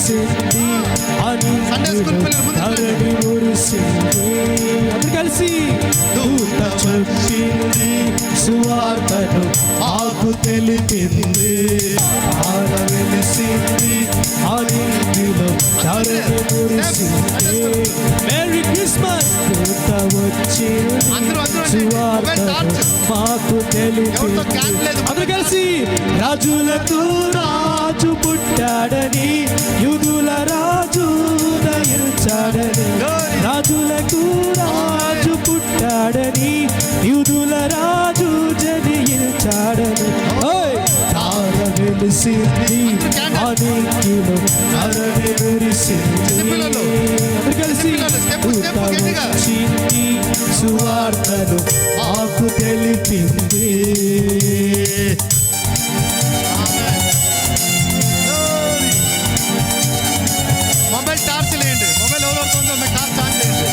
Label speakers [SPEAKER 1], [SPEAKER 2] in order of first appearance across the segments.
[SPEAKER 1] వెలిసింది అని ధరణి మురిసింది. అందరు కలిసి దూత చెప్పింది సువార్తను మాకు తెలిపింది. తార వెలిసింది అని ధరణి మురిసింది. Merry Christmas. దూత వచ్చింది సువార్తను మాకు తెలిపింది. అందరు కలిసి రాజులకు రాజు పుట్టాడని యూదుల రాజు ఉదయించాడని. రాజులకు రాజు పుట్టాడని యూదుల రాజు జనించాడని. తార వెలిసింది ఆదికిలో ధరణి మురిసింది. అందరు కలిసి దూత వచ్చింది సువార్తను మాకు తెలిపింది.
[SPEAKER 2] మొబైల్ టార్చ్ లేండి. మొబైల్ ఎవరెవరికి ఉందో మీ టార్చ్ ఆన్ చేయండి.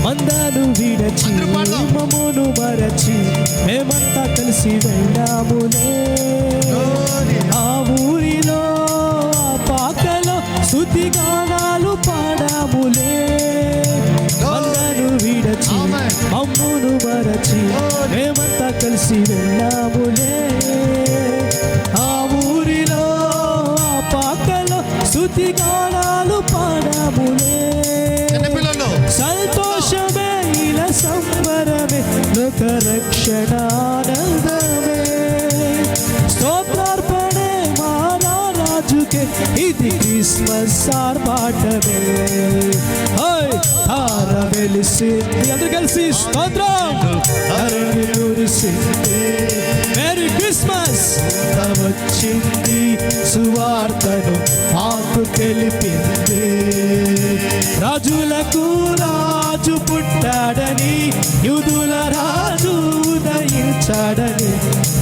[SPEAKER 1] మందాను విడచి మమ్మును మరచి మేమంతా కలిసి వెళ్ళాములే. ఆ ఊరిలో ఆ పాకలో స్తుతి గానాలు పాడాములే. మందాను విడచి మమ్మును మరచి మేమంతా కలిసి వెళ్ళాములే. ఆ ఊరిలో ఆ పాకలో స్తుతి గానాలు పాడాములే. సంతోషమే ఇలా సంబరమే లోక రక్షణానందమే. స్తోత్రార్పణే మహారాజుకే ఇది క్రిస్మస్ ఆర్భాటమే. తార వెలిసింది. అందరూ కలిసి స్తోత్రం. ధరణి మురిసింది. Merry Christmas. వచ్చింది సువార్తను మాకు తెలిపింది. రాజులకు రాజు పుట్టాడని యూదుల రాజు ఉదయించాడని.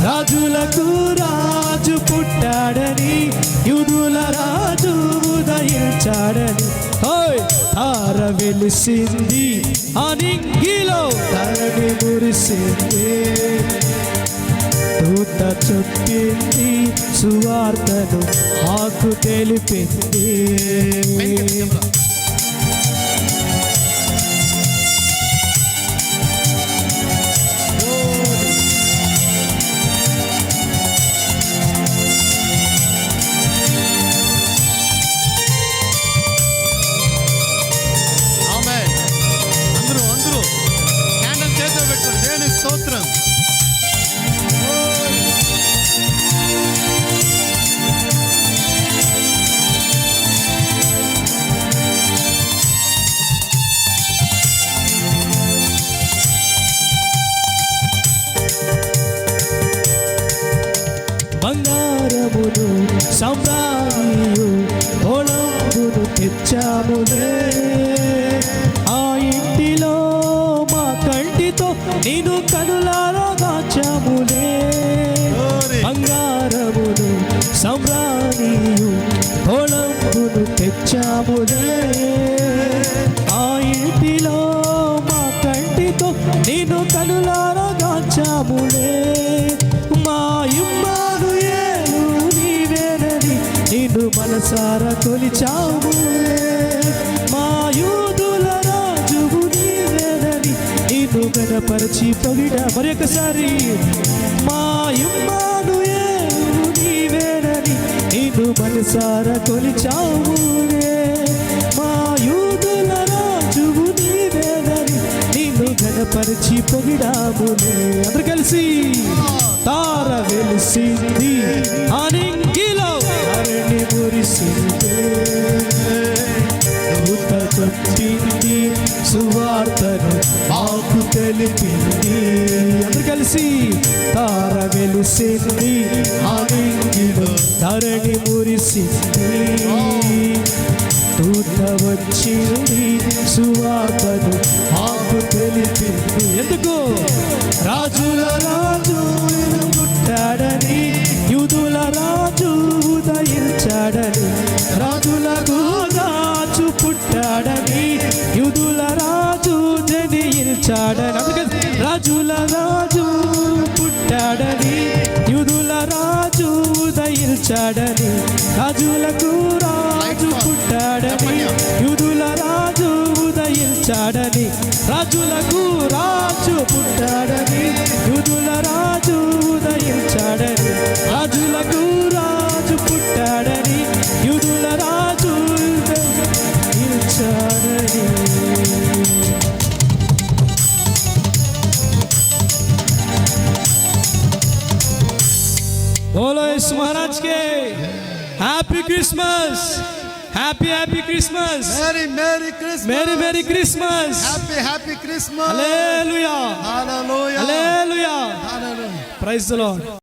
[SPEAKER 1] రాజులకు రాజు పుట్టాడని యూదుల రాజు ఉదయించాడని. తార వెలిసింది అనింగిలో ధరణి మురిసింది. దూత చెప్పింది సువార్తను మాకు తెలిపింది.
[SPEAKER 2] అందరూ క్యాండిల్ చేతిలో పెట్టుకోండి. దేవుని స్తోత్రం.
[SPEAKER 1] బంగారమును సామ్రాణియు తోళంబును తెచ్చాములే. ఆ ఇంటిలో మా కంటితో నేను కనులారా దాచాములే. బంగారమును సామ్రాణియు తోళంబును తెచ్చాములే. ఆ ఇంటిలో మా కంటితో నేను కనులారా దాచాములే. మా ఇమ్మానుయేలు నీవేనని నిన్ను మనసారా కొలిచాములే. మా యూదుల రాజువు నీవేనని నిన్ను గణపరచి పొగిడా. మరి ఒకసారి మా ఇమ్మానుయేలు నీవేనని నిన్ను మనసారా కొలిచాములే. మా యూదుల రాజువు నీవేనని నిన్ను ఘనపరిచి పొగిడాములే. అందరు కలిసి తార వెలిసింది అనింగిలో ధరణి మురిసింది. దూత చెప్పింది సువార్తను మాకు తెలిపింది. అందరు కలిసి తార వెలు మెరిసింది ఆనంగిలో ధరణి మురిసింది దూత వచ్చింది సువార్తను ఆకు తెలిపింది ఎందుకు రాజుల రాజు పుట్టాడని యూదుల రాజు ఉదయించాడని రాజులకు రాజు పుట్టాడని యూదుల రాజు జనించాడని అందుకని రాజుల రాజు పుట్టాడని యూదుల రాజు ఉదయించాడని రాజులకు రాజు పుట్టాడని యూదుల రాజు ఉదయించాడని రాజులకు రాజు పుట్టాడని యూదుల రాజు ఉదయించాడని రాజులకు రాజు పుట్టాడని యూదుల రాజు ఉదయించాడని बोलो इस महाराज के happy Christmas happy Christmas
[SPEAKER 2] merry merry Christmas
[SPEAKER 1] merry Christmas
[SPEAKER 2] happy Christmas
[SPEAKER 1] hallelujah
[SPEAKER 2] hallelujah
[SPEAKER 1] hallelujah
[SPEAKER 2] hallelujah
[SPEAKER 1] praise the Lord